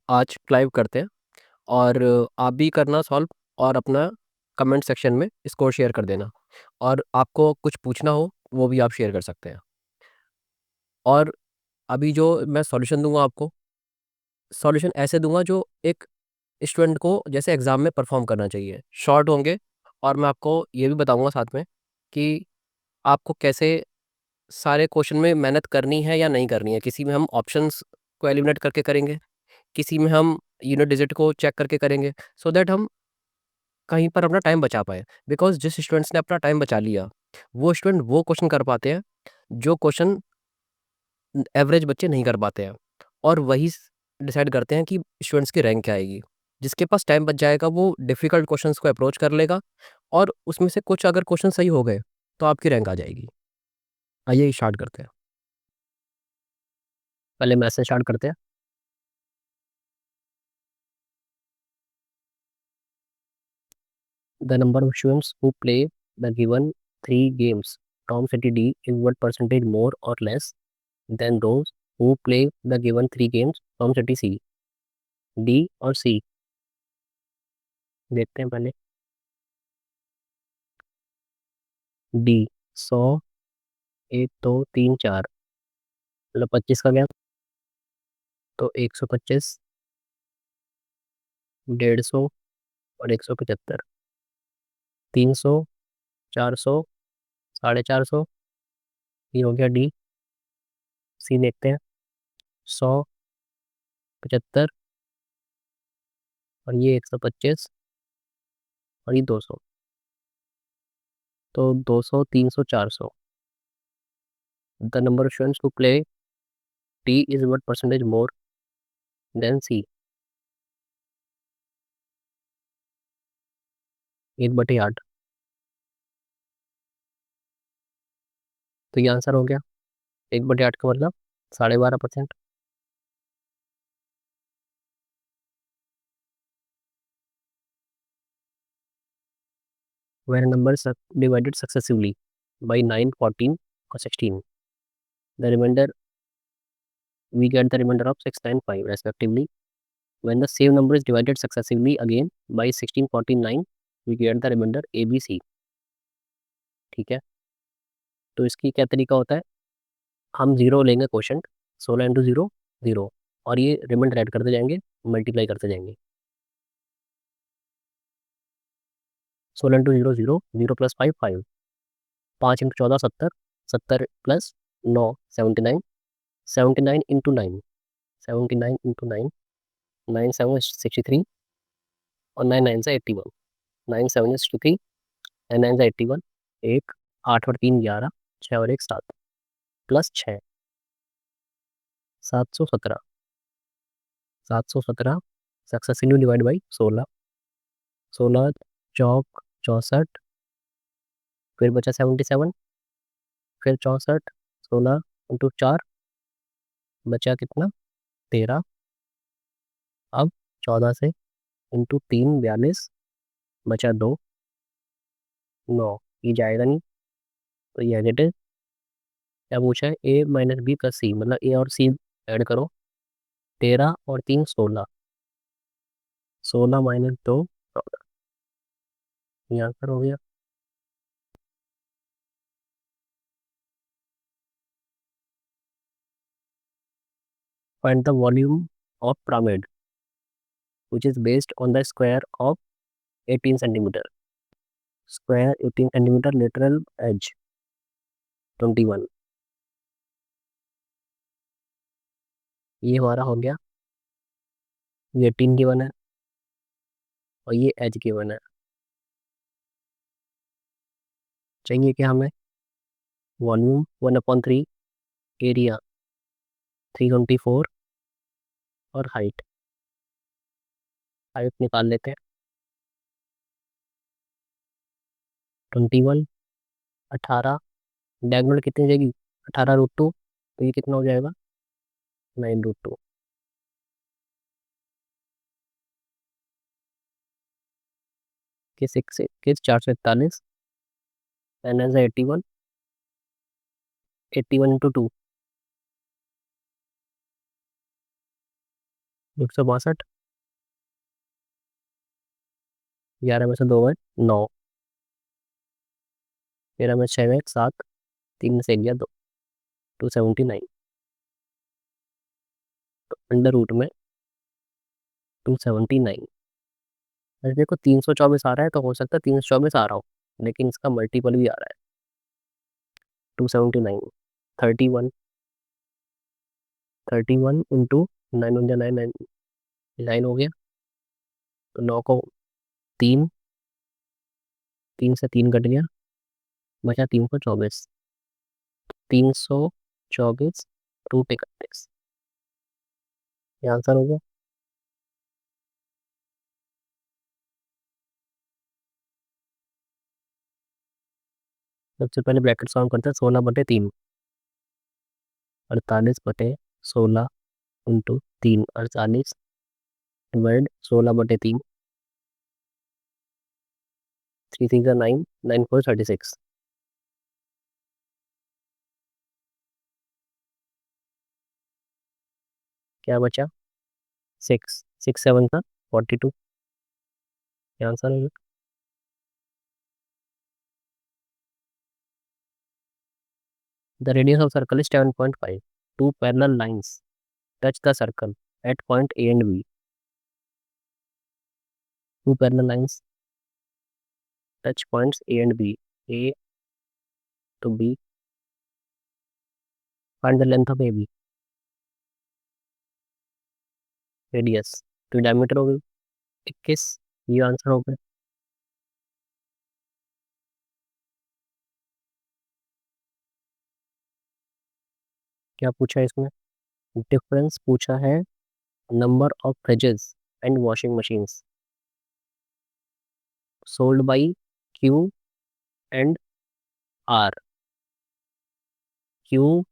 आज लाइव करते हैं और आप भी करना सॉल्व और अपना कमेंट सेक्शन में स्कोर शेयर कर देना और आपको कुछ पूछना हो वो भी आप शेयर कर सकते हैं। और अभी जो मैं सॉल्यूशन दूंगा आपको, सॉल्यूशन ऐसे दूंगा जो एक स्टूडेंट को जैसे एग्ज़ाम में परफॉर्म करना चाहिए, शॉर्ट होंगे। और मैं आपको ये भी बताऊंगा साथ में कि आपको कैसे सारे क्वेश्चन में मेहनत करनी है या नहीं करनी है। किसी में हम ऑप्शंस को एलिमिनेट करके करेंगे, किसी में हम यूनिट डिजिट को चेक करके करेंगे, सो दैट हम कहीं पर अपना टाइम बचा पाएँ। बिकॉज़ जिस स्टूडेंट्स ने अपना टाइम बचा लिया, वो स्टूडेंट वो क्वेश्चन कर पाते हैं, जो क्वेश्चन एवरेज बच्चे नहीं कर पाते हैं। और वही डिसाइड करते हैं कि स्टूडेंट्स की रैंक क्या आएगी। जिसके पास टाइम बच जाएगा वो डिफ़िकल्ट क्वेश्चंस को अप्रोच कर लेगा और उसमें से कुछ अगर क्वेश्चन सही हो गए, तो आपकी रैंक आ जाएगी। आइए स्टार्ट करते हैं। पहले मैथ से स्टार्ट करते हैं। The number of students who play the given three games from city D is what percentage more or less than those who play the given three games from city C? D और C? देखते हैं पहले। D 100, 1 2 3 4, मतलब 25 का gap, तो 125, 150 और 175, 300, 400, 450, ये हो गया डी। सी देखते हैं। 100, 75 और ये 125 और ये 200, तो 200, 300, 400। The number of students who play D is what percentage more than C? 1/8। तो ये आंसर हो गया। 1/8 का मतलब 12.5%। Where numbers are divided successively by 9, 14 or 16, the remainder we get the remainder of 6, 9, 5 respectively. When the same number is divided successively again by 16, 14, 9, we get the remainder A, B, C। ठीक है, तो इसकी क्या तरीका होता है, हम zero लेंगे क्वेश्चन, 16 × 0 0, और ये रिमाइंडर ऐड करते जाएंगे, मल्टीप्लाई करते जाएंगे। 16 × 0 0, 0 + 5 5, 5 × 14 70, 70 + 9 79, 79 × 9, 79 × 9, 9 7 63 और 9 9 से 81, 9 7 63 एंड 9 से 81, 1 8 और 3 11, 6 और 1 7, प्लस 6 717, 717 सक्सेसिवली डिवाइड बाई 16, 16 चौक 64, फिर बचा 77, फिर 64, 16 × 4 बचा कितना 13, अब 14 से × 3 42, बचा 2 9, ये जाएगा नहीं, तो ये एज इट इज। क्या पूछा है, A - B + C, मतलब A और C ऐड करो। 13 और 3 16, 16 - 2 14, ये आंसर हो गया। Find the volume of pyramid which is based on the square of 18 centimeter. Square 18 centimeter, lateral edge 21। ये हमारा हो गया, ये 18 गिवन है और ये एज गिवन है। चाहिए कि हमें वॉल्यूम 1/3, एरिया 324 और हाइट। हाइट निकाल लेते हैं। 21, 18, डायगोनल कितनी जाएगी, 18√2, तो ये कितना हो जाएगा 9√2 के 6 के 441, एन एज 81, 81 × 2, 162, 11 में से 2 गए 9, 13 में 6 गए 7, 3 में से 1 गया 2, 279। तो अंडर रूट में 279। अरे देखो 324 आ रहा है तो हो सकता है 324 आ रहा हो, लेकिन इसका मल्टीपल भी आ रहा है 279। 31, 31 इंटू 9 9 हो गया। तो 9 को 3, 3 से 3 कट गया, बचा 324। 324 रूट 31, ये आंसर हो गया। सबसे पहले ब्रैकेट सॉल्व करते हैं। 16/3, 48/16 इंटू 3, 48 डिवाइड 16/3, 3 6 9, 9 4 36। क्या बचा? 6, 6 7 का 42, ये आंसर है। The radius of circle is 7.5। Two parallel lines touch the circle at point A and B. Two parallel lines touch points A and B, A to B, find the length of AB, radius तो diameter हो गई 21, ये answer हो गया। क्या पूछा है इसमें? डिफरेंस पूछा है number of fridges and washing machines sold by Q and R. Q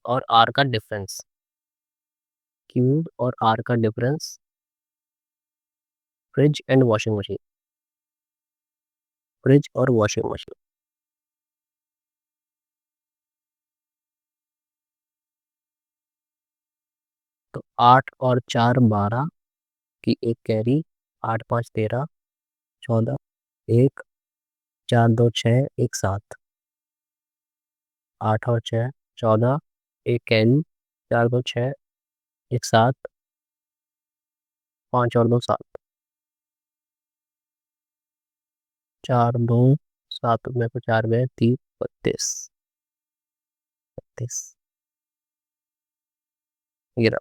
और आर का डिफरेंस, क्यू और आर का difference, fridge and washing machine, fridge और वॉशिंग मशीन। तो 8 और 4 12 की एक कैरी, 8 5 13 14, एक 4 2 6 एक 7, 8 और 6 14, एक कैरी, 4 2 6 एक 7, 5 और 2 7, 4 2 7 में को 4 गए 30 32, 32 ये रहा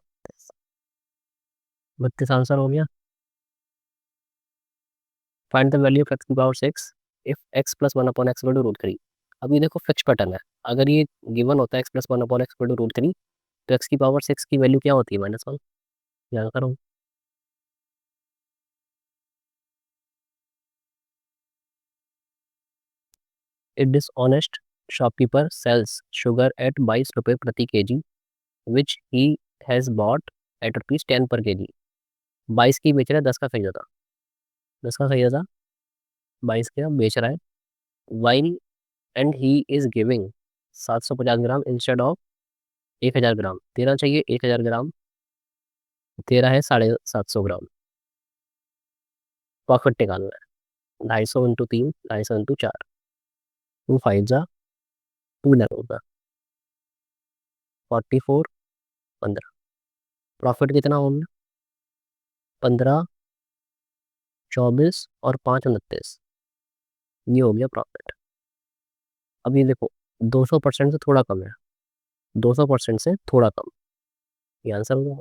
32 आंसर हो गया। Find the value of x की power 6 if x plus 1/x/√3। अब ये देखो फिक्स पैटर्न है। अगर ये गिवन होता है एक्स प्लस 1/x/√3, तो एक्स की पावर 6 की वैल्यू क्या होती है? -1। ध्यान करो। A dishonest shopkeeper sells sugar at 22 रुपये प्रति KG which he has bought at ₹10 पर केजी। 22 की बेच रहा है, 10 का खरीदा था, 10 का खरीदा था, 22 का बेच रहा है। Wine and he is giving 750 gram instead of 1000 ग्राम। तेरा चाहिए 1000 ग्राम, तेरा है 750 ग्राम। प्रॉफिट निकालना है। 250 इंटू 3, 250 इंटू 4, 2 5 जा 2 लगेगा 44 15। प्रॉफिट कितना होगा? 15 24 और 5 29, ये हो गया प्रॉफिट। अब ये देखो 200% से थोड़ा कम है, 200% से थोड़ा कम, ये आंसर होगा।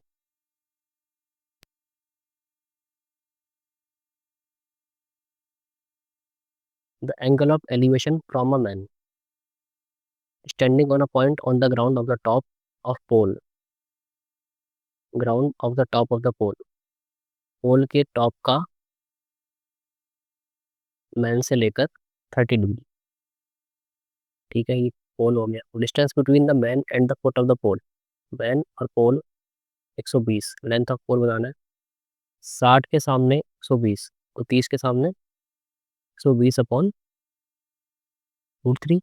The angle of elevation from a man standing on a point on the ground of the top of pole, ground of the top of the pole, pole के टॉप का मैन से लेकर 30 डिग्री। ठीक है, ये pole हो गया। Distance between the man and the foot of the pole, man और पोल 120, लेंथ ऑफ पोल बनाना है। 60 के सामने 120, तो 30 के सामने 120/√3,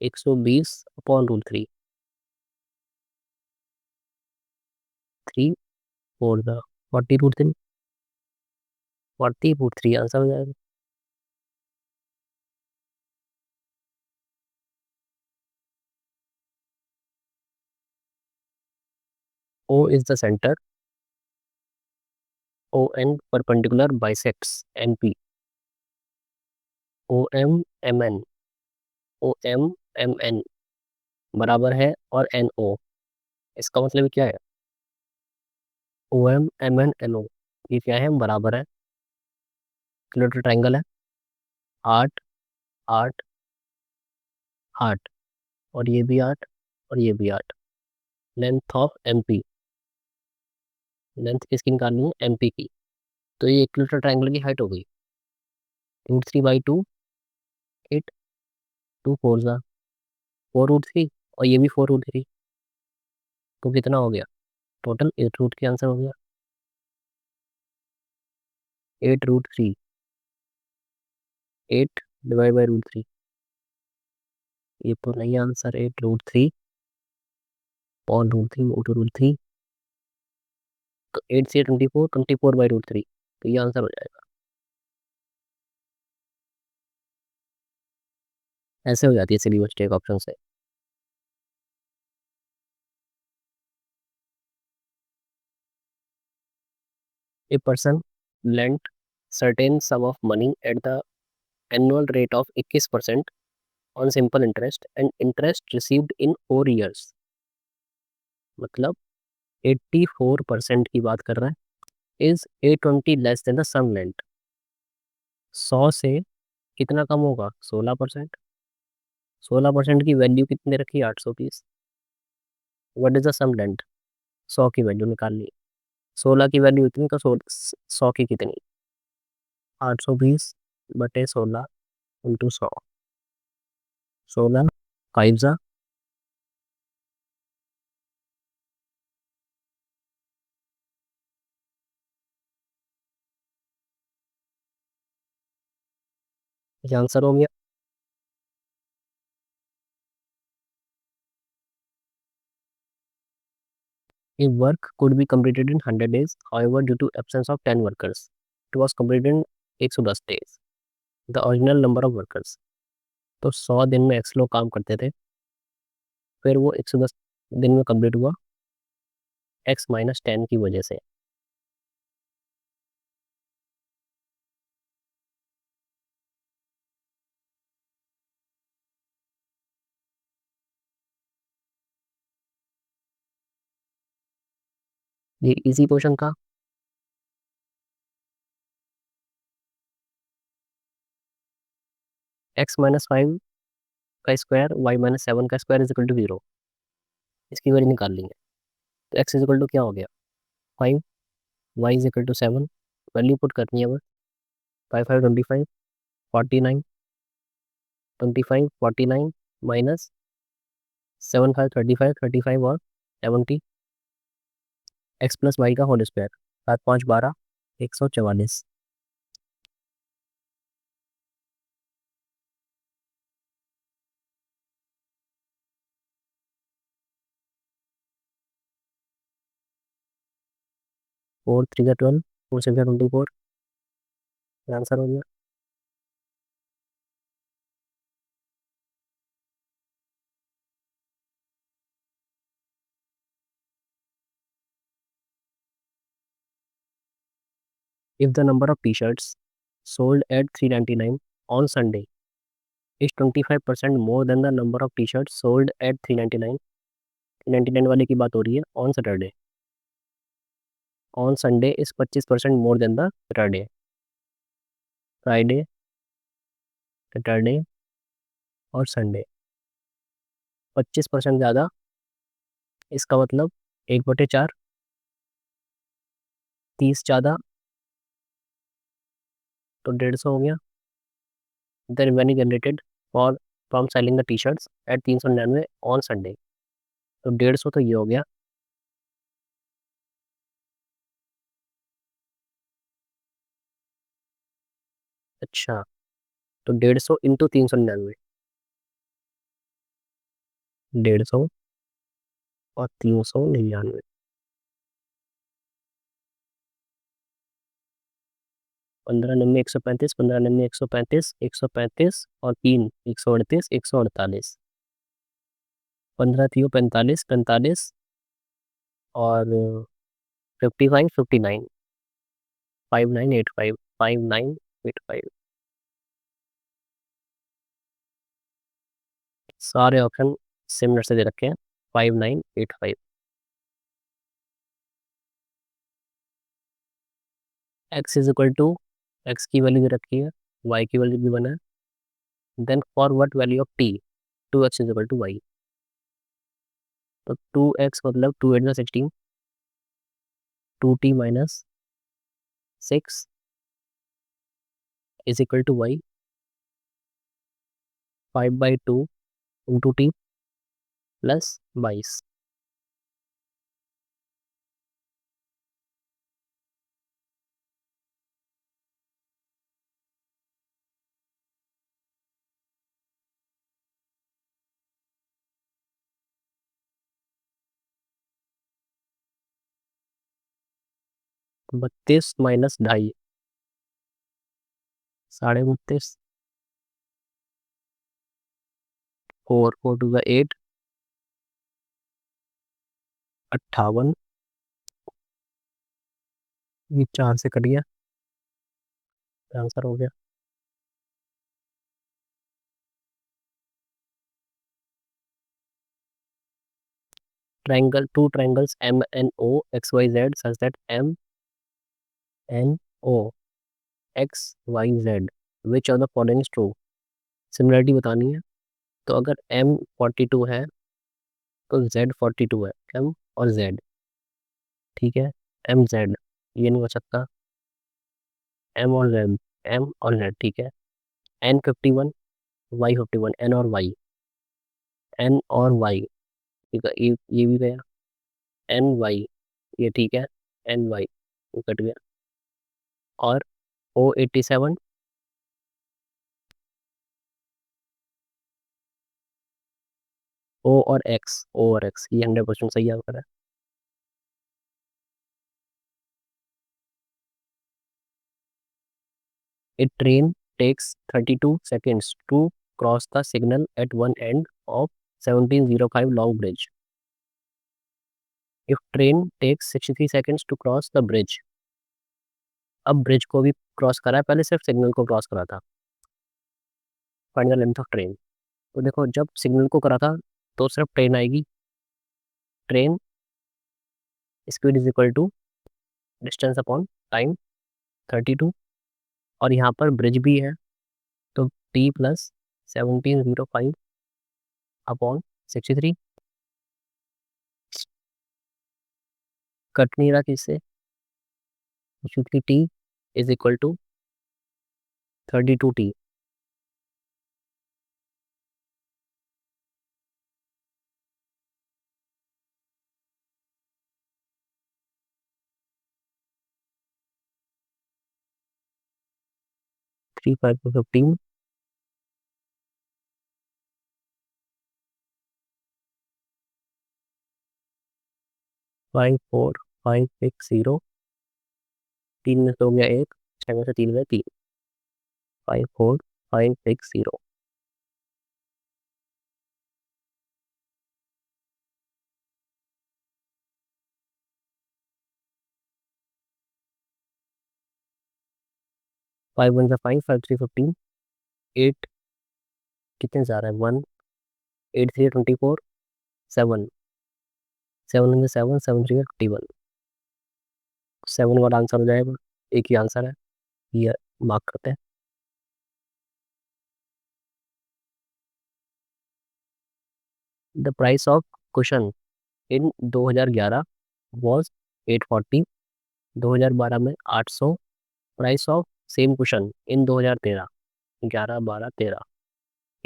120/√3, 3 4 द 40√3, 40√3 आंसर हो जाएगा। O is the center, ON perpendicular bisects NP, OM MN बराबर है और NO, इसका मतलब क्या है? OM MN NO ये क्या है? बराबर है, इक्विलेटरल ट्रायंगल है, 8 8 8 और ये भी 8 और ये भी 8। लेंथ ऑफ MP, लेंथ किसकी निकालनी है? MP की। तो ये इक्विलेटरल ट्रायंगल की हाइट हो गई √3/2, 8, 2 4 ज़ा 4√3 और ये भी 4√3, तो कितना हो गया? टोटल 8 के आंसर हो गया 8√3, 8 डिवाइड बाई √3, ये तो नहीं आंसर 8√3 और √3 तो 8 से 24, 24/√3, तो ये आंसर हो जाएगा। ऐसे हो जाती है सिली मिस्टेक ऑप्शन से। A person lent certain sum of money at the annual rate of 21% on simple interest and interest received in 4 years, मतलब 84% की बात कर रहा है। Is 820 less than the sum lent, 100 से कितना कम होगा? 16%। 16% की वैल्यू कितने रखी? 820। What is the sum lent? 100 की वैल्यू निकालनी है। 16 की वैल्यू इतनी तो 100 की कितनी? 820/16 इंटू 100, 16 5 जा 5, आंसर हो गया। A work could be completed in 100 days. However, due to absence of 10 workers, it was completed in 110 days. The original number of workers. तो 100 दिन में एक्स लोग काम करते थे, फिर वो 110 दिन में कंप्लीट हुआ x-10 की वजह से। ये इजी क्वेश्चन था। x-5 का स्क्वायर y-7 का स्क्वायर इज इक्वल टू 0, इसकी वैल्यू निकाल लेंगे। तो x इज इक्वल टू क्या हो गया? 5, y is equal to 7, value put करनी है बस। 5 5 25, 49, 25 49 माइनस 7 5 35, 35 और 70, एक्स प्लस वाई का होल स्क्वायर, 7 5 12, 144। फोर थ्री का 12, 4 6 24, आंसर हो गया। If the number of T shirts sold at 399 on Sunday is 25% more than the number of T shirts sold at 399, 399 वाले की बात हो रही है, on Saturday. On Sunday is 25% more than the Saturday, Friday, Saturday और Sunday 25% ज़्यादा, इसका मतलब 1/4, 30 ज़्यादा तो 150 हो गया। The revenue generated for from selling the T shirts at 399 on Sunday, तो 150 तो ये हो गया। अच्छा, तो 150 इंटू 399, 150 और 399, 15 निन्यानवे 135, 15 निन्यानवे 135, 135 और 3 138, 148, 15 3 45, 45 और 55 59, 5985, 5985। सारे ऑप्शन सिमिलर से दे रखे हैं, 5985। X is equal to, x की वैल्यू दे रखी है, वाई की वैल्यू भी बना है, then for what value of t, 2x is equal to y. तो 2x मतलब 2 8 16, 2t minus 6 is equal to y, 5/2 into t plus 22। बत्तीस माइनस ढाई, 32.5, 4 4 टू 8, 58, ये 4 से कट गया, आंसर हो गया। Triangle, two triangles M N O X Y Z such that M N O X Y Z which of the following is true. Similarity बतानी है, तो अगर एम 42 है तो जेड 42 है, एम और जेड, ठीक है, एम जेड ये नहीं हो सकता, एम और जेड, एम और जेड, ठीक है, एन 51, वाई 51, एन और वाई, एन और वाई, ठीक है, ये भी गया, एन वाई, ये ठीक है, एन वाई ये कट गया, और ओ 87, ओ और एक्स ये 100% सही आंसर है। A train takes 32 seconds to cross the signal at one end of 1705 Long Bridge. If train takes 63 seconds to cross the bridge, अब ब्रिज को भी क्रॉस करा है, पहले सिर्फ सिग्नल को क्रॉस करा था, find the length of train. तो देखो जब सिग्नल को करा था तो सिर्फ ट्रेन आएगी, train speed is equal to distance upon time 32, और यहाँ पर ब्रिज भी है तो टी प्लस 1705 अपॉन 63, कट नहीं रहा किससे, क्योंकि T is equal to 32t। 3 5 15, 5 4 5 6 0, 3 में से हो गया 1, 6 में से 3 गए 3, 5 4 5 6 0। फाइव वन से 5, 5 3 15, 8 कितने जा रहा है 1, 8 3 24, 7, 7 में 7, 7 3 51, 7 वाला आंसर हो जाएगा, एक ही आंसर है, ये मार्क करते हैं। The price of cushion in 2011 was 840, 2012 में 800, price of same cushion in 2013, 11 12 13,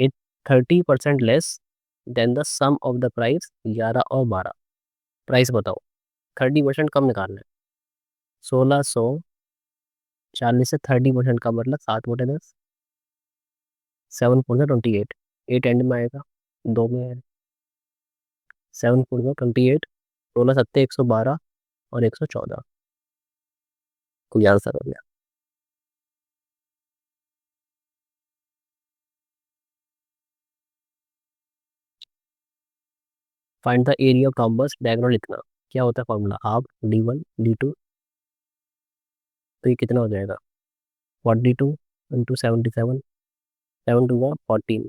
it 30% less than the sum of the price 11 और 12। प्राइस बताओ, 30% कम निकालना है, 1640 से 30% का मतलब 7/10, 7/28, 8 एंड में आएगा, 2 में है, 7/28, 16 7 112 और 114, कोई आंसर हो गया। Find the area of rhombus diagonal इतना, क्या होता है फॉर्मूला, हाफ d1 d2, तो ये कितना हो जाएगा 42 इंटू 77, 7 टू 14,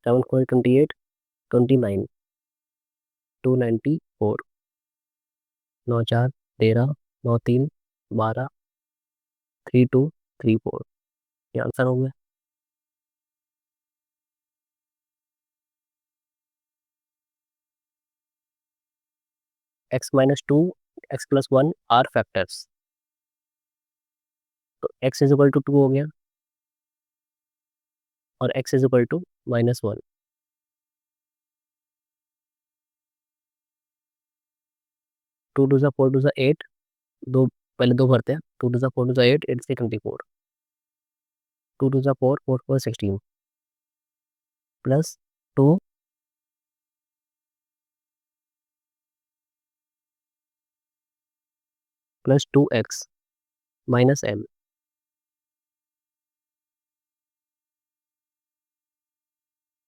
7 4 28, 29, 294, 9 4 13, 9 3 12, 3 2 3 4, ये आंसर हो गया। x minus two x plus one are factors, तो x is equal to two हो गया और x इज इक्वल टू -1। 2 टू ज़ा 4 टू ज़ा 8, दो पहले दो भरते हैं, 2 टू ज़ा 4 टू ज़ा 8, 8 से 24, 2 टू ज़ा 4 4 4 16 plus 2 plus 2x minus m,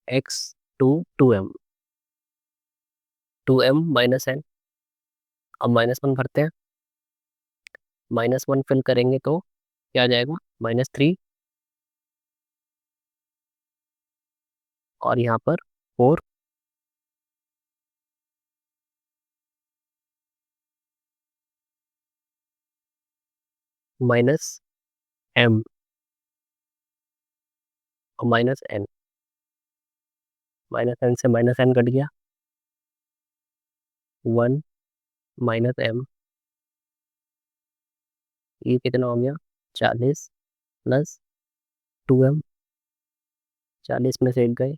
x to 2m, 2m minus n, अब -1 भरते हैं, -1 फिल करेंगे तो क्या आ जाएगा -3, और यहाँ पर 4 माइनस m और माइनस n, -n से -n कट गया, 1 माइनस m, ये कितना हो गया 40 प्लस 2m, 40 में से 1 गए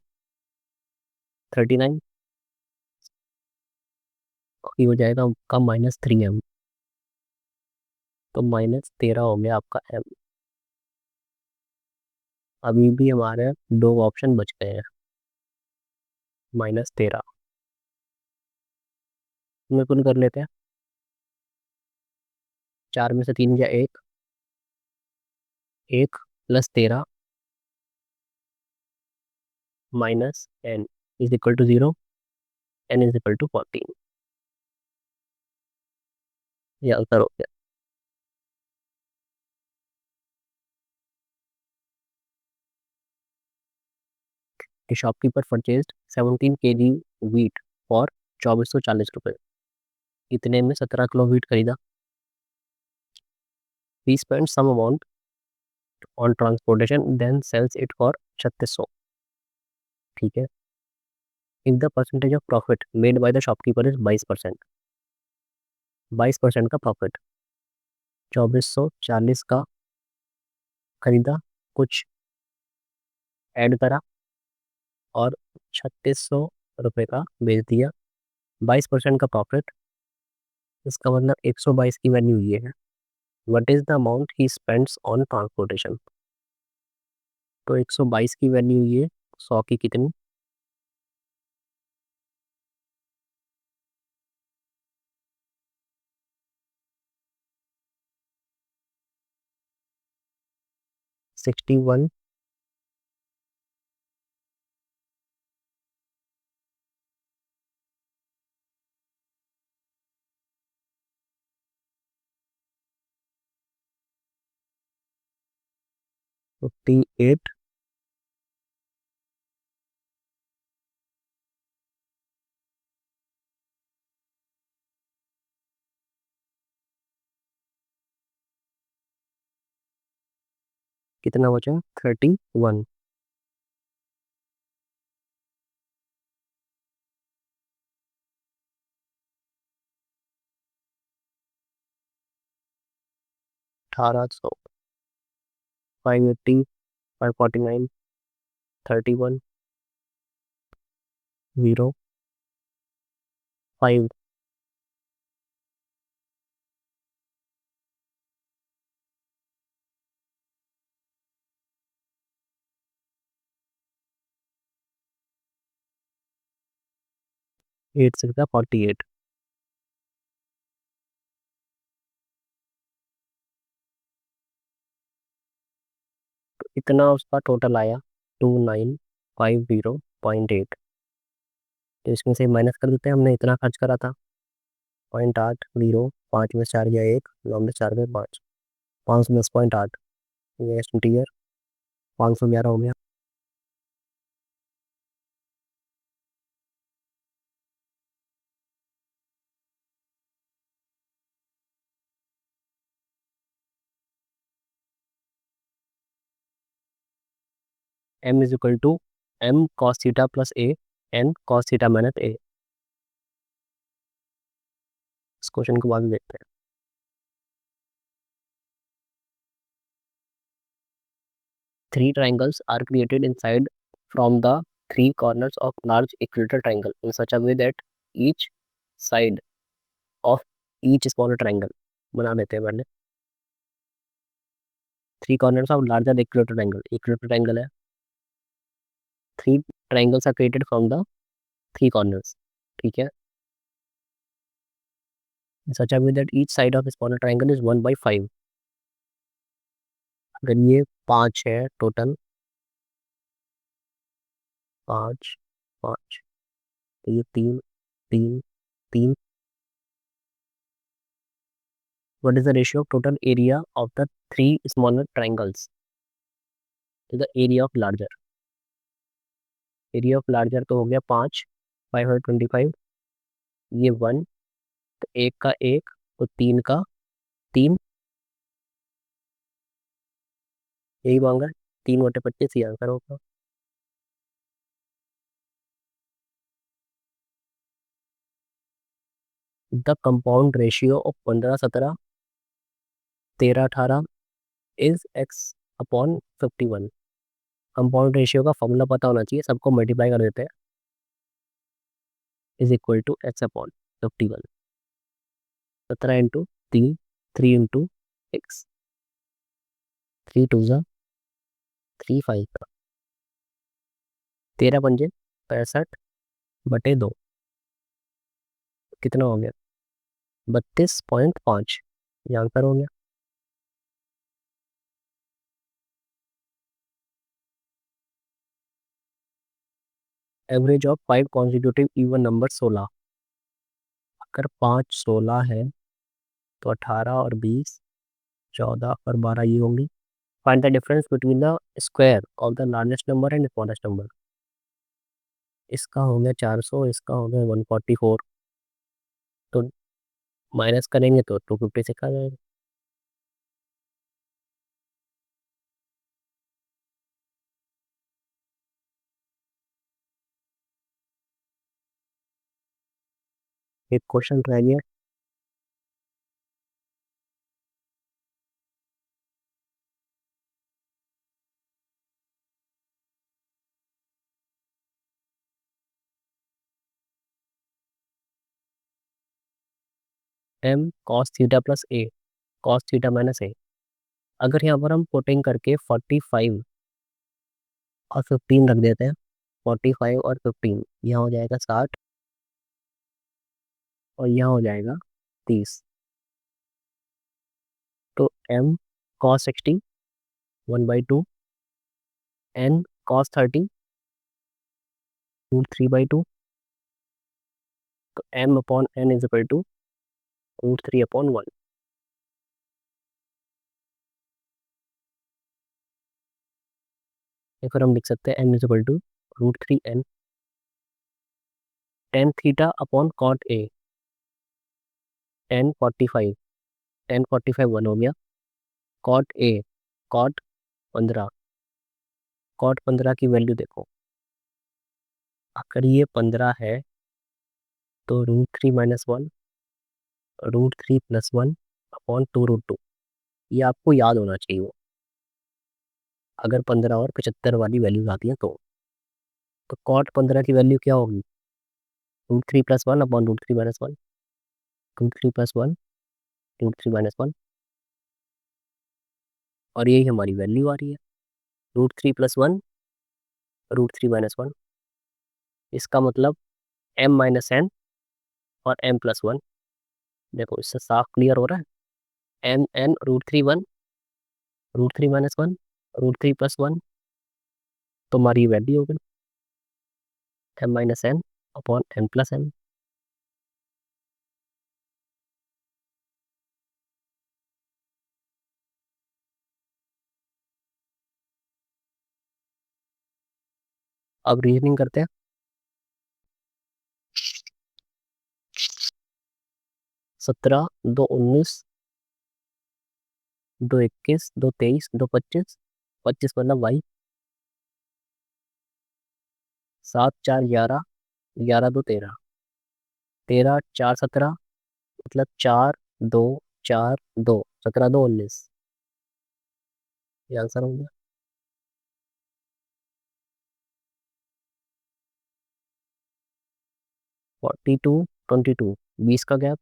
39, ये हो जाएगा आपका -3m, तो -13 हो गया आपका m। अभी भी हमारे दो ऑप्शन बच गए हैं, -13, इसमें पुल कर लेते हैं, 4 में से 3 गया 1, 1 plus 13 minus n is equal to 0, n is equal to 14, ये आंसर हो गया। The shopkeeper purchased 17 kg wheat for 2440 रुपये, इतने में 17 किलो wheat खरीदा। He spent some amount on transportation then sells it for 3600, ठीक है। If the percentage of profit made by the shopkeeper is 22%, 22% का प्रॉफिट, 2440 का खरीदा, कुछ ऐड करा और 3600 रुपये का बेच दिया, 22% का प्रॉफिट, इसका मतलब 122 की वैल्यू ये है। What is the amount he spends on transportation, तो 122 की वैल्यू ये, 100 की कितनी, 61, फिफ्टी एट, कितना बचा 31, अठारह सौ, 580, 549, 31, 0, 5, 8 6 48, इतना उसका टोटल आया 2950.8, तो इसमें से माइनस कर देते हैं, हमने इतना खर्च करा था 0.8 0, 5 में 4 गया 1, 9 में 4 गए 5, 510.8, ये ईयर 511 हो गया। m is equal to m cos theta plus a n cos theta minus a। इस क्वेश्चन को आगे देखते हैं। Three triangles are created inside from the three corners of large equilateral triangle in such a way that each side of each smaller triangle, बना लेते हैं पहले। Three corners of larger equilateral triangle है। Three triangles are created from the three corners, ठीक है। In such a way that each side of a smaller triangle is 1/5। अगर ये 5 है टोटल, 5 5, तो ये 3 3 3। What is the ratio of total area of the three smaller triangles to the area of larger? Area of larger तो हो गया 5, 525, ये 1, तो 1 का 1, तो 3 का 3, यही मांगा। 3/25 ही आंसर होगा। The compound ratio of 15 17 13 18 is x upon 51। Compound ratio का फॉर्मूला पता होना चाहिए, सबको मल्टीप्लाई कर देते हैं। Is equal to x upon 51। 17 into 3, 3 into x, 3 2 ज़ा 3 5 का 13 पंजे 65/2, कितना हो गया 32.5, ये आंसर हो गया। Average of 5 consecutive even number 16। अगर 5 16 है तो 18 और 20 14 और 12 ये होंगी। Find the difference between the square of the largest number and smallest number. इसका हो गया 400, इसका हो गया 144, तो माइनस करेंगे तो 256 आ जाएगा। एक क्वेश्चन रह गया। m cos theta plus a cos theta minus a। अगर यहाँ पर हम पुटिंग करके 45 और 15 रख देते हैं, 45 और 15, यहाँ हो जाएगा 60 और यहाँ हो जाएगा 30। तो m cos 60 1/2, n cos 30 √3/2, तो m upon n is equal to √3/1। या फिर हम लिख सकते हैं m is equal to √3n tan theta upon cot a, tan 45, tan 45 1 हो गया, कॉट a कॉट 15, कॉट 15 की वैल्यू देखो, अगर ये 15 है तो √3 - 1 √3 + 1 अपॉन 2√2, ये आपको याद होना चाहिए वो, अगर 15 और 75 वाली वैल्यूज आती हैं तो कॉट 15 की वैल्यू क्या होगी, √3 + 1 अपॉन √3 - 1, √3 + 1 √3 - 1, और यही हमारी वैल्यू आ रही है, √3 + 1 √3 - 1। इसका मतलब m - n और m+1। देखो इससे साफ क्लियर हो रहा है, m n √3 1 √3 - 1 √3 + 1, तो हमारी वैल्यू हो गई m - n upon n plus m। अब रीजनिंग करते हैं। 17, 2 19, 2 21, 2 23, 2 25, 25 मतलब y, 7 4 11, 11 2 13, 13 4 17 मतलब 4 2 4 2, 17 2 19, ये आंसर हो गया। 42 22, 20 का गैप,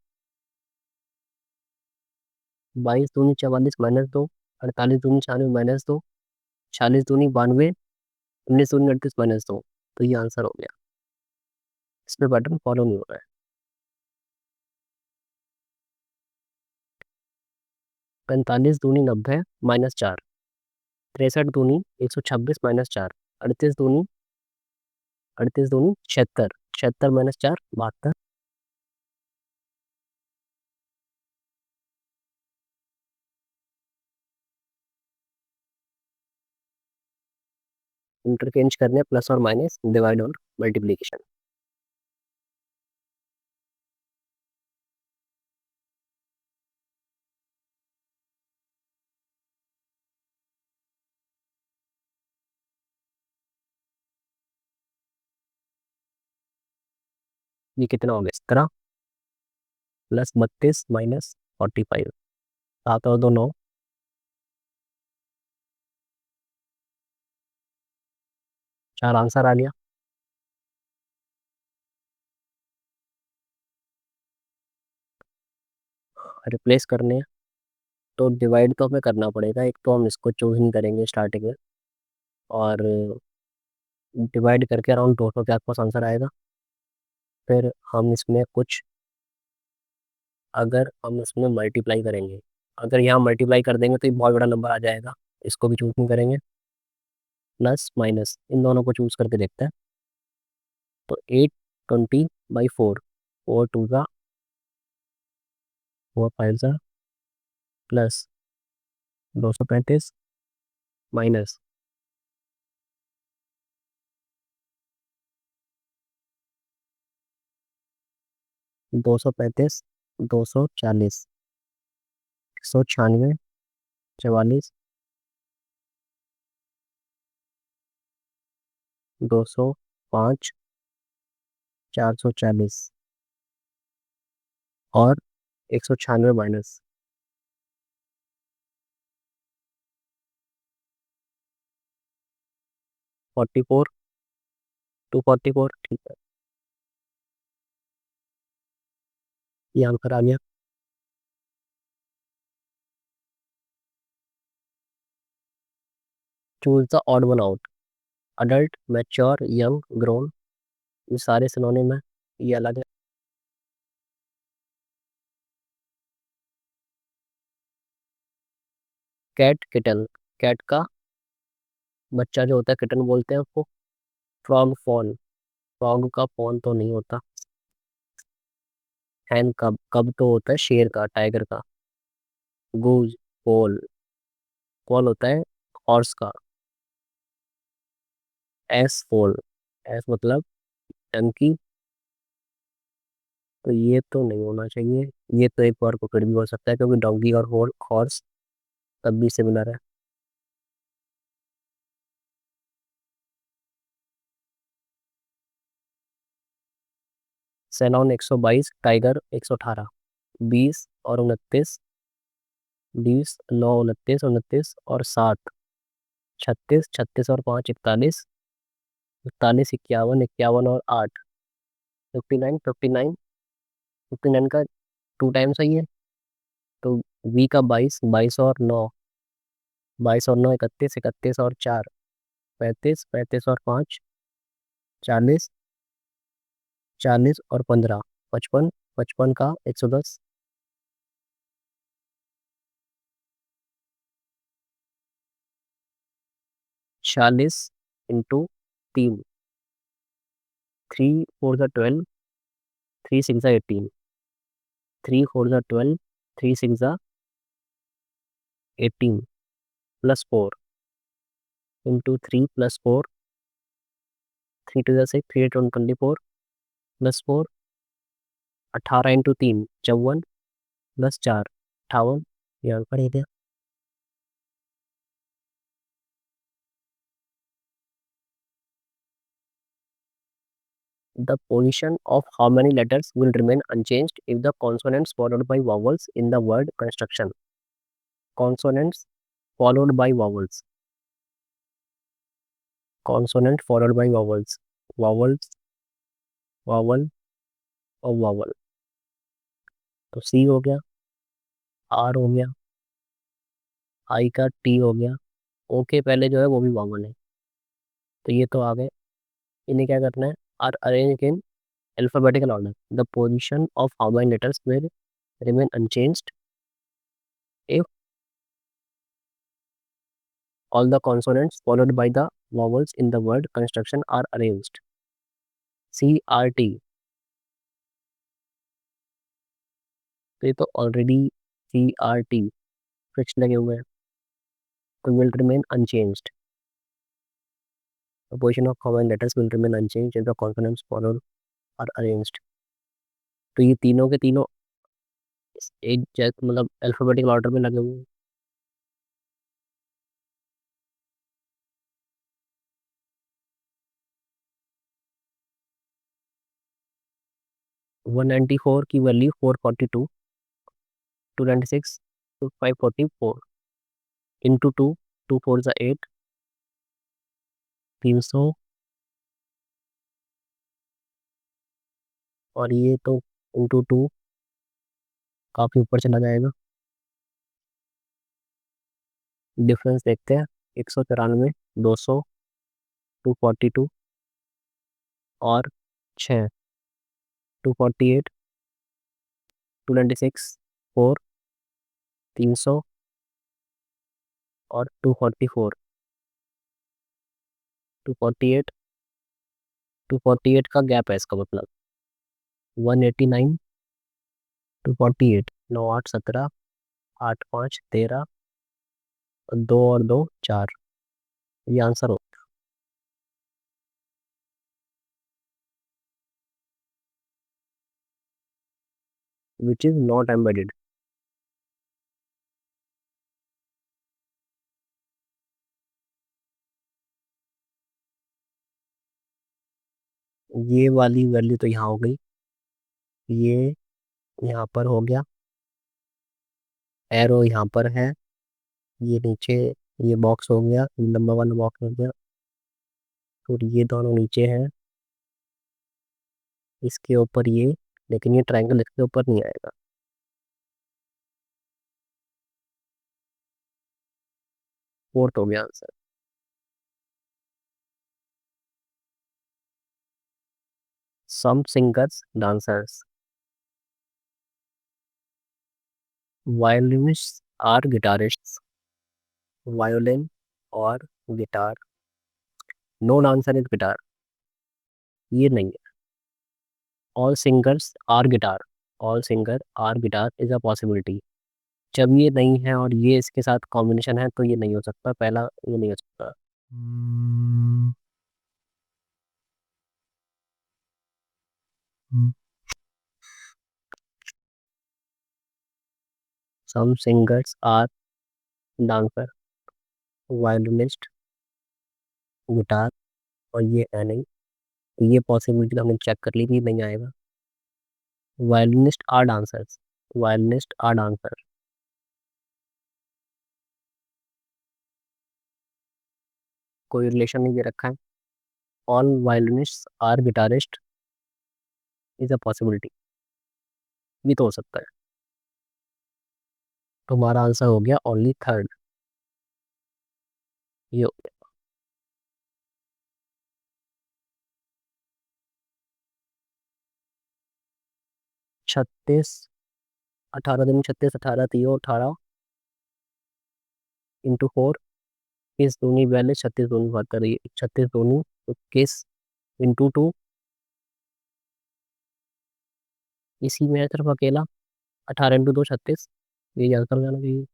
22 दूनी 44 -2, 48 दूनी 96 -2, 46 दूनी 92, 19 दूनी 38 -2, तो ये आंसर हो गया। इसमें पैटर्न फॉलो नहीं हो रहा है। 45 दूनी 90 -4, 63 दूनी 126 -4, 38 दूनी 76, 76 -4 72, इंटरचेंज करने प्लस और माइनस, डिवाइड और मल्टीप्लीकेशन। ये कितना हो गया? 17 प्लस 32 -45, 7 और 2 9, 4 आंसर आ गया। रिप्लेस करने हैं तो डिवाइड तो हमें करना पड़ेगा, एक तो हम इसको चूज नहीं करेंगे स्टार्टिंग में, और डिवाइड करके अराउंड 200 के आसपास आंसर आएगा। फिर हम इसमें कुछ, अगर हम इसमें मल्टीप्लाई करेंगे, अगर यहाँ मल्टीप्लाई कर देंगे तो ये बहुत बड़ा नंबर आ जाएगा, इसको भी चूज नहीं करेंगे। प्लस माइनस इन दोनों को चूज करके देखते हैं। तो 820/4, 4 2 का 4 5 का, प्लस 235 माइनस 235, 240, 196, 44, 205, 440 और 196 माइनस 44, 244। ठीक है, ये आंसर आ गया। Choose the odd one out. Adult, mature, young, grown, ये सारे सिनोनिम है, ये अलग है। कैट, किटन, कैट का बच्चा जो होता है किटन बोलते हैं उसको। फ्रॉग, फॉन, फ्रॉग का फॉन तो नहीं होता। हैन, कब, कब तो होता है शेर का, टाइगर का। गूज, पोल, पोल होता है हॉर्स का। एस, पोल, एस मतलब टंकी, तो ये तो नहीं होना चाहिए। ये तो एक बार को फिर भी हो सकता है क्योंकि डॉगी और हॉर्स तब भी सिमिलर है। सेनॉन 122, टाइगर 118, 20 और 29, 20 9 29 29 और 7, 36, 36 और 5 41, 41 51 51 और 8, 59 59, 59 का 2 टाइम सही है। तो वी का 22, 22 और 9, 22 और 9 31, 31 और 4 35, 35 और 5 40, 40 और 15 55, 55 का 110, 40 × 3, 3 4 the 12, 3 6 the 18, 3 4 the 12, 3 6 the 18 plus 4 into 3 plus 4, 3 to the 6, 3 8 24 plus 4, 18 into 3 54 plus 4 58, ये आंसर है क्या? The position of how many letters will remain unchanged if the consonants followed by vowels in the word construction? Consonants followed by vowels. Consonant followed by vowels. Vowels, vowel और vowel. तो C हो गया, R हो गया, I का T हो गया, O के पहले जो है वो भी vowel है. तो ये तो आ गए. इन्हें क्या करना है? Are arranged in alphabetical order. The position of how many letters will remain unchanged if all the consonants followed by the vowels in the word construction are arranged. CRT. तो ये तो ऑलरेडी CRT फिक्स लगे हुए हैं. तो will remain unchanged. The position of how many letters will remain unchanged if the consonants followed are arranged. तो ये तीनों के तीनों एक जैसे मतलब अल्फाबेटिकल ऑर्डर में लगे हुए हैं. वन 194 की वैल्यू 442, 296 to 544 इंटू 2, 2 4 ज़ा 8, 300 और ये तो इंटू 2 काफ़ी ऊपर चला जाएगा. डिफरेंस देखते हैं. 194, 200, 242 और 6, 248, 296, 4, 300 और 244, 248, 248 का गैप है इसका मतलब 189, 248, 9 8 17, 8 5 13, 2 और 2 4. ये आंसर हो. Which is not embedded. ये वाली वैल्यू तो यहाँ हो गई, ये यहाँ पर हो गया, एरो यहाँ पर है, ये नीचे ये बॉक्स हो गया, लंबा वाला बॉक्स हो गया, और ये दोनों नीचे हैं, इसके ऊपर ये, लेकिन ये ट्रायंगल इसके ऊपर नहीं आएगा. फोर्थ हो गया answer. Some singers dancers violinist are guitarists. Violin और guitar. No answer is guitar. ये नहीं है. All singers are guitar. All singer are guitar is a possibility. जब ये नहीं है और ये इसके साथ कॉम्बिनेशन है तो ये नहीं हो सकता. पहला ये नहीं हो सकता. सम सिंगर्स आर डांसर, वायोलिनिस्ट, गिटार और ये है नहीं. तो ये पॉसिबिलिटी हमने चेक कर ली कि नहीं आएगा. Violinist are dancers. Violinist are dancer. कोई रिलेशन नहीं दे रखा है. All violinist are guitarist is a possibility. भी तो हो सकता है. तो हमारा आंसर हो गया ओनली थर्ड. ये हो गया. 36, 18 दिन 36, 18 3 18 इंटू 4, 21 दूनी 42, 36 दूनी 72, 36 दूनी 21 इंटू 2 इसी में है सिर्फ अकेला 18 × 2 36, ये आंसर हो जाना चाहिए।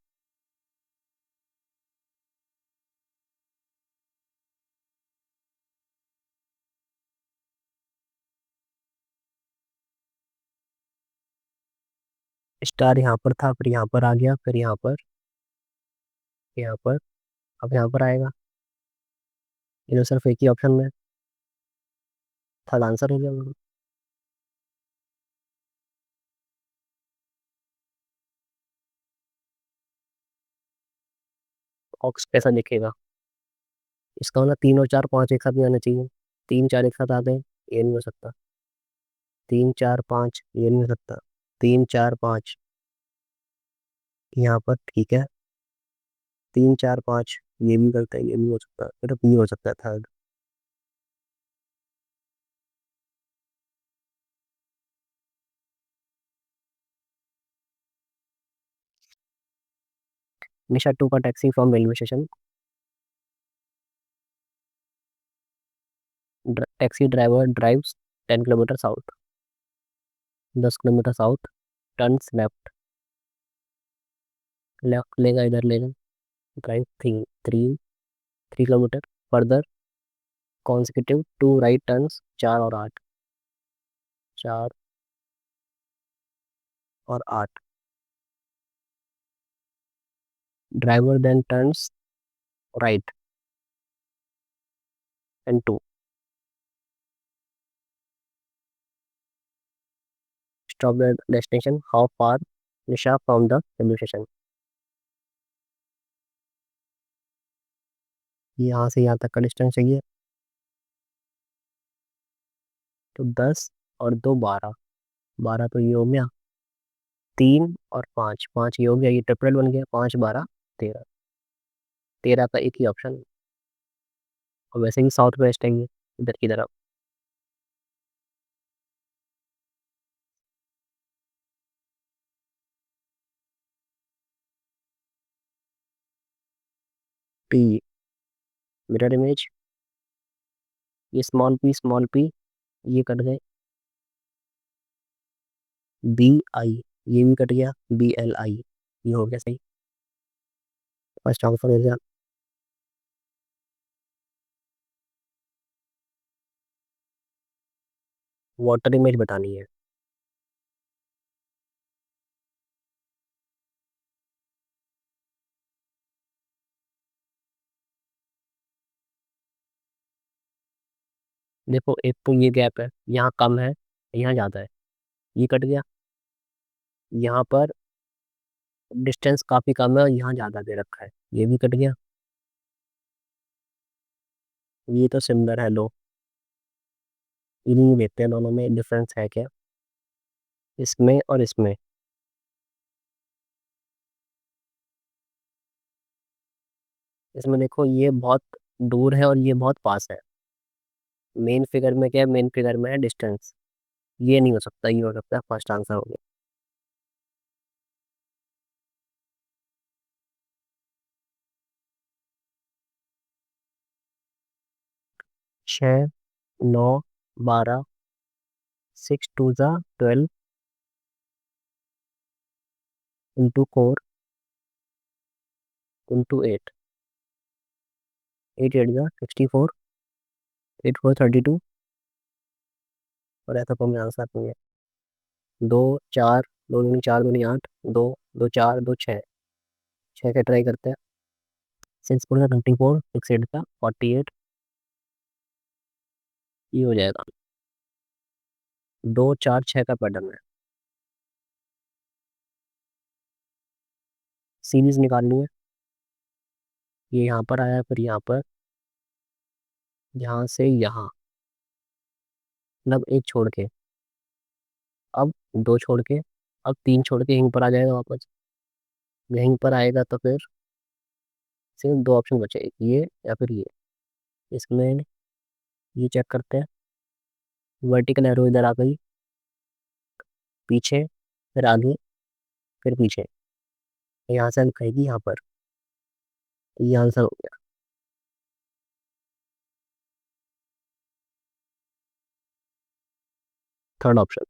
स्टार यहाँ पर था, फिर यहाँ पर आ गया, फिर यहाँ पर, अब यहाँ पर आएगा। इन्हें सिर्फ एक ही ऑप्शन में थर्ड आंसर हो गया। ऑक्स कैसा दिखेगा? इसका मतलब 3 और 4 5 एक साथ नहीं आना चाहिए। 3 4 एक साथ आते हैं, ये नहीं हो सकता। 3 4 5 ये नहीं हो सकता। 3 4 5 यहाँ पर ठीक है। 3 4 5 ये भी करता है, ये भी हो सकता है, सिर्फ ये हो सकता है third. Nisha took a taxi from railway station. Taxi driver drives 10 kilometer south, 10 kilometer south, turns left, left लेगा, इधर लेगा, drive three three 3 kilometer further, consecutive 2 right turns, 4 और 8, 4 और 8। Driver then turns right and 2, stop the destination, how far Nisha from the railway station. यहाँ से यहाँ तक का डिस्टेंस चाहिए, तो 10 और 2 12, 12 तो ये हो गया, 3 और 5, 5 ये हो गया, ये ट्रिपल बन गया, 5 12 13, 13 का एक ही ऑप्शन है। और वैसे भी साउथ वेस्ट है ये, इधर की तरफ। पी, मिरर इमेज, ये स्मॉल पी ये कट गए, BI ये भी कट गया, BLI ये हो गया सही। फर्स्ट आंसर हो गया। वाटर इमेज बतानी है। देखो एक तो ये गैप है, यहाँ कम है, यहाँ ज़्यादा है, ये कट गया। यहाँ पर डिस्टेंस काफ़ी कम है और यहाँ ज़्यादा दे रखा है, ये भी कट गया। ये तो सिमिलर है, लो इन्हीं देखते हैं दोनों में डिफरेंस है क्या, इसमें और इसमें। इसमें देखो ये बहुत दूर है और ये बहुत पास है। मेन फिगर में क्या है, मेन फिगर में है डिस्टेंस, ये नहीं हो सकता, ये हो सकता है, फर्स्ट आंसर हो गया। 6 9 12, 6 2 12, इंटू 4 इंटू 8, 8 8 64, 8 4 32, और ऐसा तो मेरा आंसर नहीं है। 2 4, 2 दूनी 4 दूनी 8, 2 2 4 2 6, 6 का ट्राई करते हैं। 6 4 24, 6 8 48, ये हो जाएगा। 2 4 6 का पैटर्न है, सीरीज निकालनी है। ये यहाँ पर आया, फिर यहाँ पर, यहाँ से यहाँ, मतलब एक छोड़ के, अब दो छोड़ के, अब 3 छोड़ के यहीं पर आ जाएगा वापस। यहीं पर आएगा तो फिर सिर्फ 2 ऑप्शन बचे, ये या फिर ये। इसमें ये चेक करते हैं, वर्टिकल एरो इधर आ गई, पीछे, फिर आगे, फिर पीछे, यहाँ से हम कहेगी यहाँ पर, ये आंसर हो गया। Third option.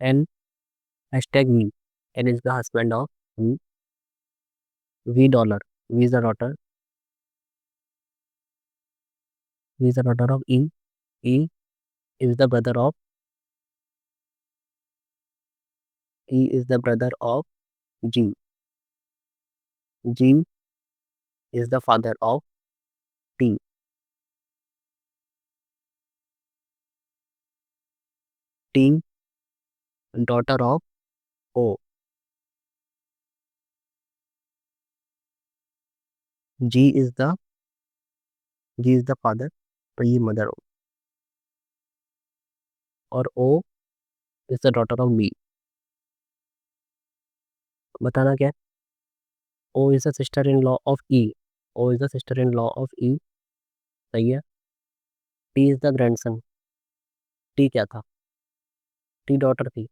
N, hashtag V. N is the husband of V. V dollar. V is the daughter. V is the daughter of E. E is the brother of. E is the brother of G. G is the father of T. T, daughter of O. G is the father, तो ये mother हो, और O is the daughter of B. बताना क्या है? O is the sister-in-law of E. O is the sister-in-law of E. सही है. T is the grandson. T क्या था? T daughter थी.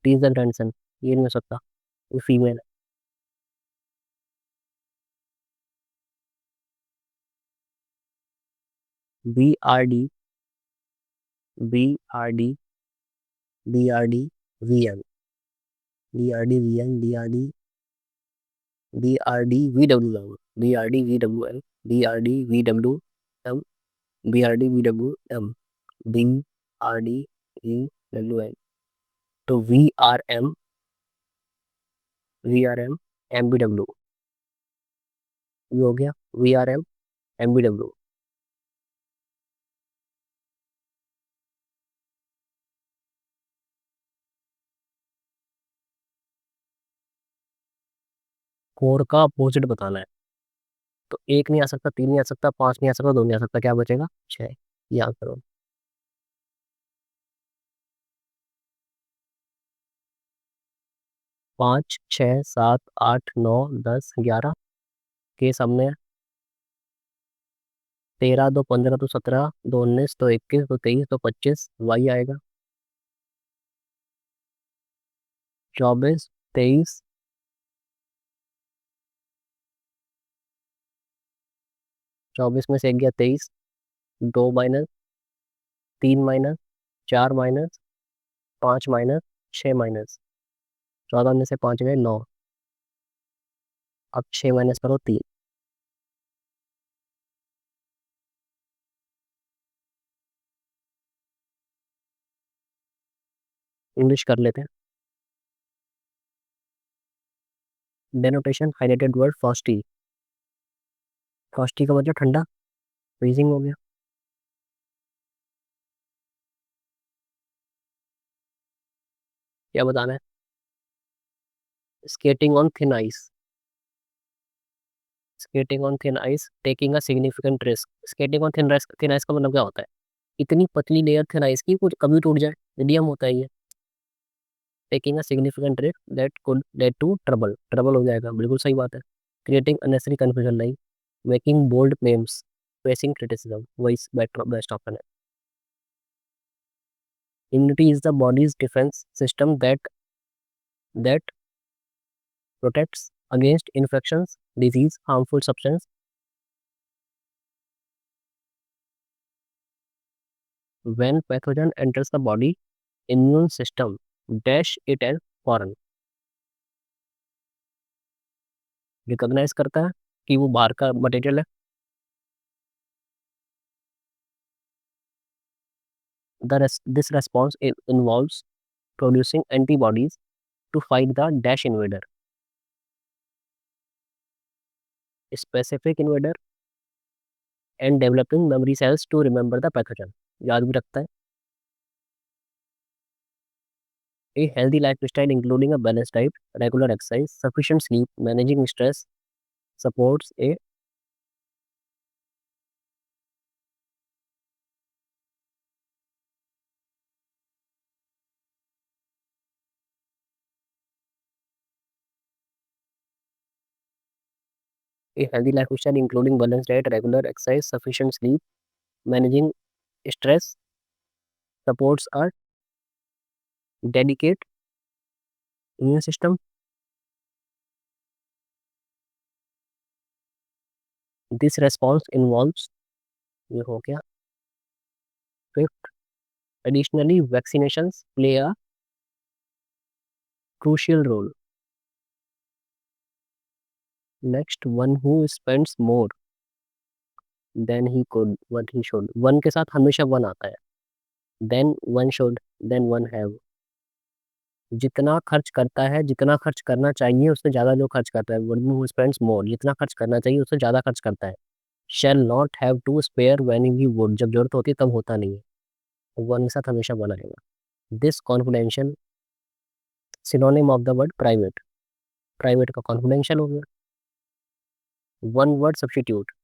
T is the grandson. ये नहीं हो सकता, वो फीमेल है. BRD, BRD, BRD, VN, BRD, VN, BRD, BRD, VWM, BRD, VWL, BRD, VWM, BRD, VWM, BRD, VWL. तो VRM, VRM, MBW. ये हो गया VRM, MBW. फोर का अपोजिट बताना है. तो एक नहीं आ सकता, तीन नहीं आ सकता, पांच नहीं आ सकता, दो नहीं आ सकता, क्या बचेगा? छह. ये आंसर हो. 5, 6, 7, 8, 9, 10, 11 के सामने 13, 2, 15, तो 17, 2, 19, तो 21, तो 23, तो 25. वाई आएगा 24, 23, 24 में से एक गया 23, 2 minus, 3 minus, 4 minus, 5 minus, 6 minus, 14 में से 5 गए 9. अब 6 माइनस करो 3. इंग्लिश कर लेते हैं. डेनोटेशन हाइलाइटेड वर्ड फ्रॉस्टी. फ्रॉस्टी का मतलब ठंडा, फ्रीजिंग हो गया. क्या बताना है? Skating on thin ice. Skating on thin ice, taking a significant risk. Skating on thin ice का मतलब क्या होता है? इतनी पतली लेयर थिन आइस की कुछ कभी टूट जाए, इडियम होता है ये. Taking a significant risk that could lead to trouble. Trouble हो जाएगा, बिल्कुल सही बात है. क्रिएटिंग अननेसेसरी कंफ्यूजन नहीं. Making bold claims, facing criticism. वही बेस्ट ऑप्शन है. Immunity is the body's defence system that protects against infections, disease, harmful substance. When pathogen enters the body, immune system dash it as foreign. Recognise करता है कि वो बाहर का material है. This response involves producing antibodies to fight the dash invader. Specific invader and developing memory cells to remember the pathogen. याद भी रखता है. A healthy lifestyle including a balanced diet, regular exercise, sufficient sleep, managing stress supports a healthy lifestyle including balanced diet, regular exercise, sufficient sleep, managing stress supports a delicate immune system. This response involves, ये हो गया. Fifth, additionally vaccinations play a crucial role. Next, one who spends more than he could, what he should. One के साथ हमेशा one आता है. Then one should, then one have. जितना खर्च करता है, जितना खर्च करना चाहिए उससे ज़्यादा जो खर्च करता है. One who spends more, जितना खर्च करना चाहिए उससे ज़्यादा खर्च करता है. Shall not have to spare when he would. जब जरूरत होती है तब होता नहीं है. One के साथ हमेशा one आएगा. This confidential, synonym of the word private. Private का confidential हो गया. One word substitute,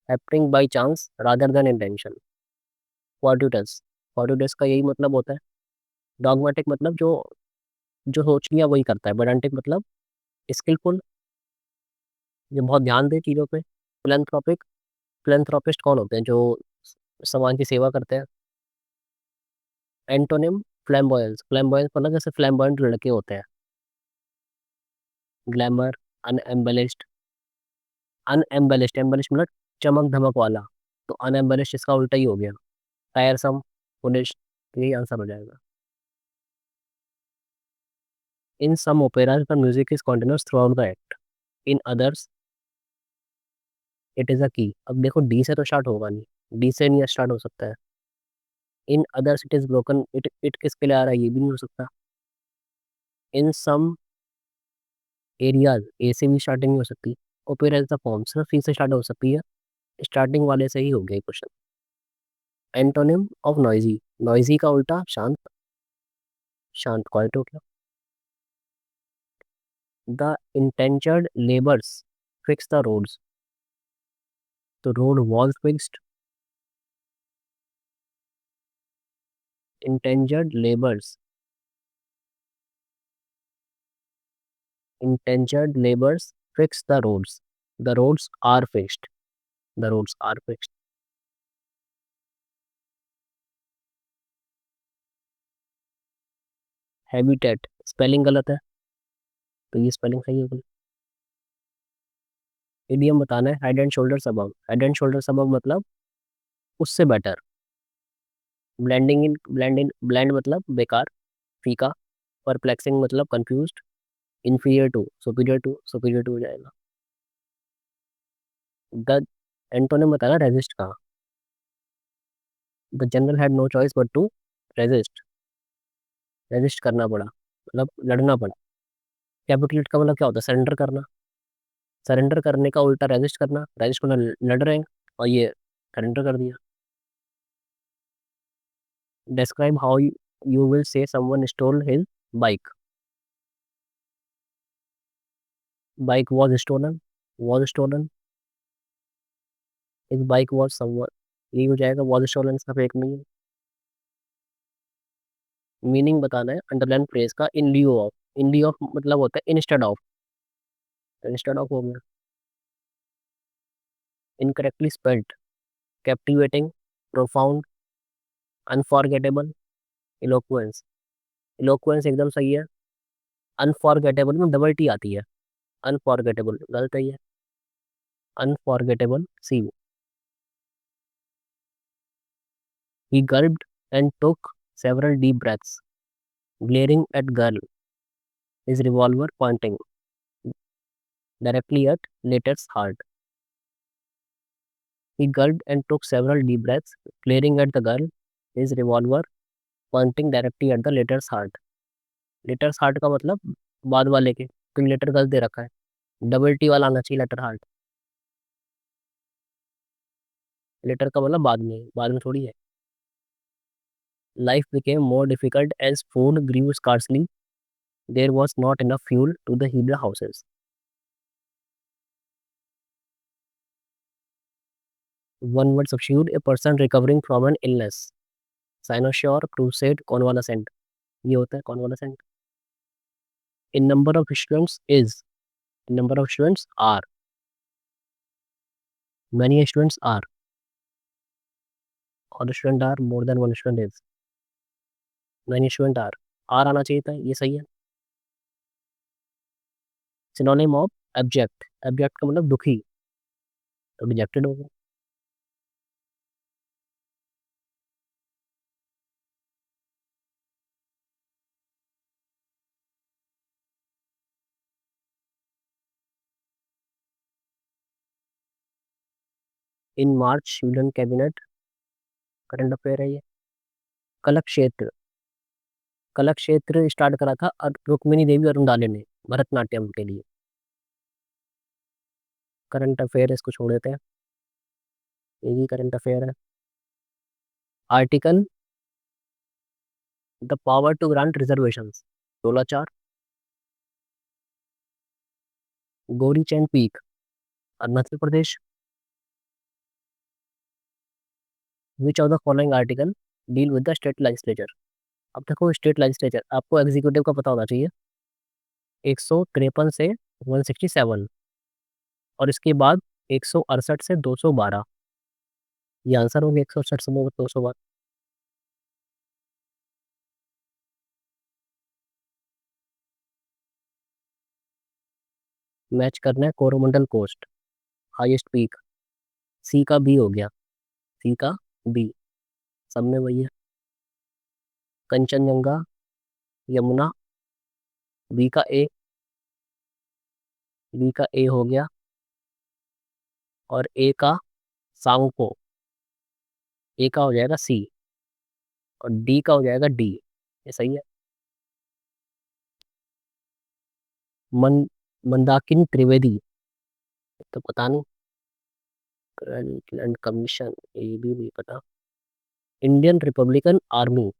happening by chance rather than intention. Fortuitous, fortuitous का यही मतलब होता है. Dogmatic मतलब जो जो सोच लिया वही करता है. Pedantic मतलब skillful, जो बहुत ध्यान दे चीज़ों पे. Philanthropic, philanthropist कौन होते हैं, जो समाज की सेवा करते हैं. Antonym, flamboyance, flamboyance मतलब जैसे flamboyant लड़के होते हैं. Glamour, unembellished, unembellished, embellished मतलब चमक धमक वाला. तो unembellished इसका उल्टा ही हो गया. Tiresome, foolish, यही आंसर हो जाएगा. In some operas, the music is continuous throughout the act. In others, it is a key. अब देखो डी से तो स्टार्ट होगा नहीं, डी से नहीं स्टार्ट हो सकता है. In others it is broken, it किसके लिए आ रहा है ये भी नहीं हो सकता. इन सम एरियाज ए से भी स्टार्टिंग नहीं हो सकती. ओपेरा इज द फॉर्म सिर्फ सी से स्टार्ट हो सकती है. स्टार्टिंग वाले से ही हो गया question. Antonym of noisy, noisy का उल्टा शांत, शांत क्वाइट हो गया. The indentured labours fix the roads. तो road was fixed. Indentured labours, indentured laborers fix the roads. The roads are fixed. The roads are fixed. Habitat spelling गलत है तो ये स्पेलिंग सही होगी. इडियम बताना है. Head and shoulders above. Head and shoulders above मतलब उससे बेटर. ब्लेंड मतलब बेकार, फीका. परप्लेक्सिंग मतलब confused. Inferior to, superior to, superior to हो जाएगा. द एंटोनिम बताना रेजिस्ट का. The general had no choice but to resist. Resist करना पड़ा मतलब लड़ना पड़ा. कैपिटुलेट का मतलब क्या होता है, सरेंडर करना. सरेंडर करने का उल्टा रेजिस्ट करना. रेजिस्ट करना लड़ रहे हैं और ये सरेंडर कर दिया. Describe how you will say someone stole his bike. Bike was stolen, was stolen. इस बाइक वॉज समवन, यही हो जाएगा. वॉज स्टोलन इसका फेक नहीं है. मीनिंग बताना है अंडरलाइन फ्रेज का. इन लियो ऑफ, इन लियो ऑफ मतलब होता है इंस्टेड ऑफ. इंस्टेड ऑफ हो गया. Incorrectly spelled, captivating, profound, unforgettable, eloquence. Eloquence एकदम सही है. अनफॉरगेटेबल में डबल टी आती है. अनफॉरगेटेबल गलत है ये. Unforgettable C. He gulped and took several deep breaths, glaring at girl, his revolver pointing directly at Letter's heart. He gulped and took several deep breaths, glaring at the girl, his revolver pointing directly at the Letter's heart. Letter's heart का मतलब बाद वाले के, क्योंकि letter गलत दे रखा है. Double T वाला आना चाहिए लेटर हार्ट. लेटर का मतलब बाद में थोड़ी है. Life became more difficult as food grew scarcely. There was not enough fuel to the heat the houses. One word substitute, a person recovering from an illness. Cynosure, crusade, convalescent. ये होता है convalescent. In number of students is. In number of students are. Many students are. All students are, more than one student is. Many students are. Are आना चाहिए था, ये सही है. Synonym of abject. Abject का मतलब दुखी, तो डिजेक्टेड होगा. इन मार्च स्वीडन कैबिनेट, करंट अफेयर है ये। कलक क्षेत्र, कलक क्षेत्र स्टार्ट करा था रुक्मिणी देवी अरुणदाले ने भरतनाट्यम के लिए। करंट अफेयर इसको छोड़ देते हैं, यही करंट अफेयर है। Article the power to grant reservation, 16(4). Gorichen peak, Arunachal Pradesh. Which of the following article deal with the state legislature. अब देखो स्टेट लेजिस्लेचर आपको एग्जीक्यूटिव का पता होना चाहिए, 153 से 167, और इसके बाद 168 से 212। ये आंसर होंगे 168 से 212। मैच करना है कोरोमंडल कोस्ट, हाईएस्ट पीक। सी का बी हो गया, सी का बी, सब में वही है। कंचनजंगा, यमुना, बी का ए, बी का ए हो गया, और ए का सांगपो, ए का हो जाएगा सी, और डी का हो जाएगा डी। ये सही है। मन मंदाकिनी त्रिवेदी, तो पता नहीं। लैंड कमीशन, ये भी नहीं पता। इंडियन रिपब्लिकन आर्मी,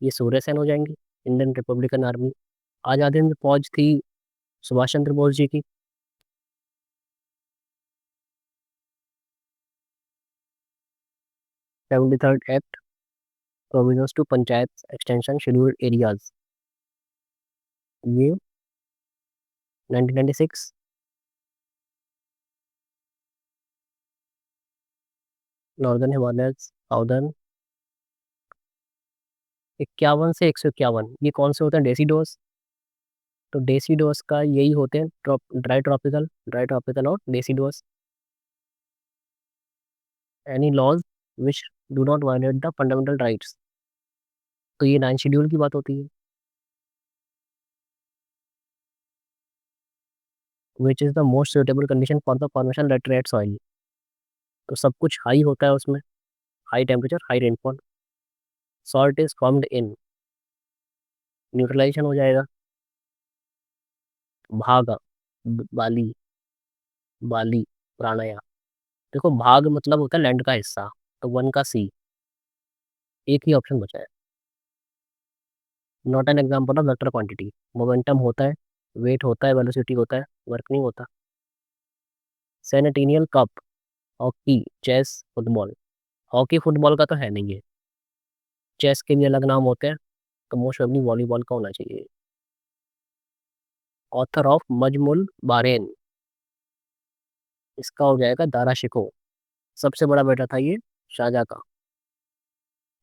ये सूर्य सेन हो जाएंगी। इंडियन रिपब्लिकन आर्मी, आजादी में फौज थी सुभाष चंद्र बोस जी की। 73rd act, provisions to panchayat extension scheduled areas, ये 1996। Northern Himalayas, southern. 51 से 151, ये कौन से होते हैं? डेसीडोस। तो डेसीडोस का यही होते हैं, ड्राई ट्रॉपिकल और deciduous. Any laws which do not violate the fundamental rights, तो ये 9 शेड्यूल की बात होती है। Which is the most suitable condition for the formation laterite soil, तो सब कुछ हाई होता है उसमें, high temperature, high rainfall. Salt is formed in, neutralisation हो जाएगा। भाग, बाली, बाली, प्राणायाम। देखो भाग मतलब होता है लैंड का हिस्सा, तो 1 का सी, एक ही ऑप्शन बचा है। Not an example of vector quantity, momentum होता है, वेट होता है, वेलोसिटी होता है, वर्क नहीं होता। Centennial cup, hockey, chess, football. Hockey football का तो है नहीं है, चेस के भी अलग नाम होते हैं, तो मोस्ट प्रोबेबली वॉलीबॉल का होना चाहिए। ऑथर ऑफ मजमुल बारेन, इसका हो जाएगा दारा शिको, सबसे बड़ा बेटा था ये शाहजहाँ का।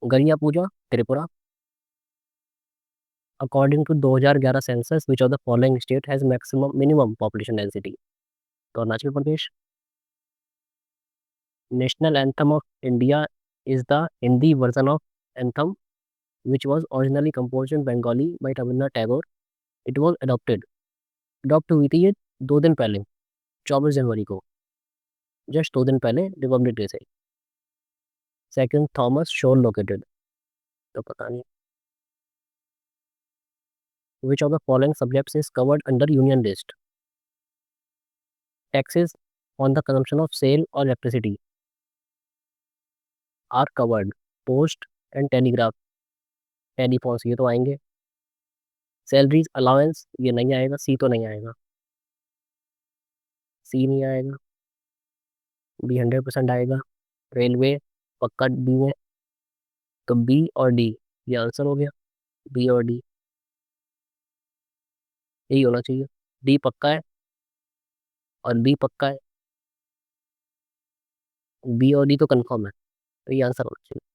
Garia Puja, Tripura. According to 2011 census which of the following state has maximum minimum population density, तो Arunachal Pradesh. National anthem of India is the Hindi version of anthem which was originally composed in Bengali by Rabindranath Tagore. It was adopt हुई थी ये 2 दिन पहले, 24 जनवरी को, just 2 दिन पहले Republic Day से। सेकंड थॉमस शोर लोकेटेड, तो पता नहीं। Which of the following subjects is covered under union list, taxes on the consumption of sale और electricity are covered, post and telegraph, telephones ये तो आएंगे। सैलरीज अलाउंस ये नहीं आएगा, सी तो नहीं आएगा, सी नहीं आएगा। बी 100% आएगा। रेलवे पक्का बी में, तो बी और डी, ये आंसर हो गया, बी और डी, यही होना चाहिए। डी पक्का है और बी पक्का है, बी और डी तो कंफर्म है, तो ये आंसर होना चाहिए।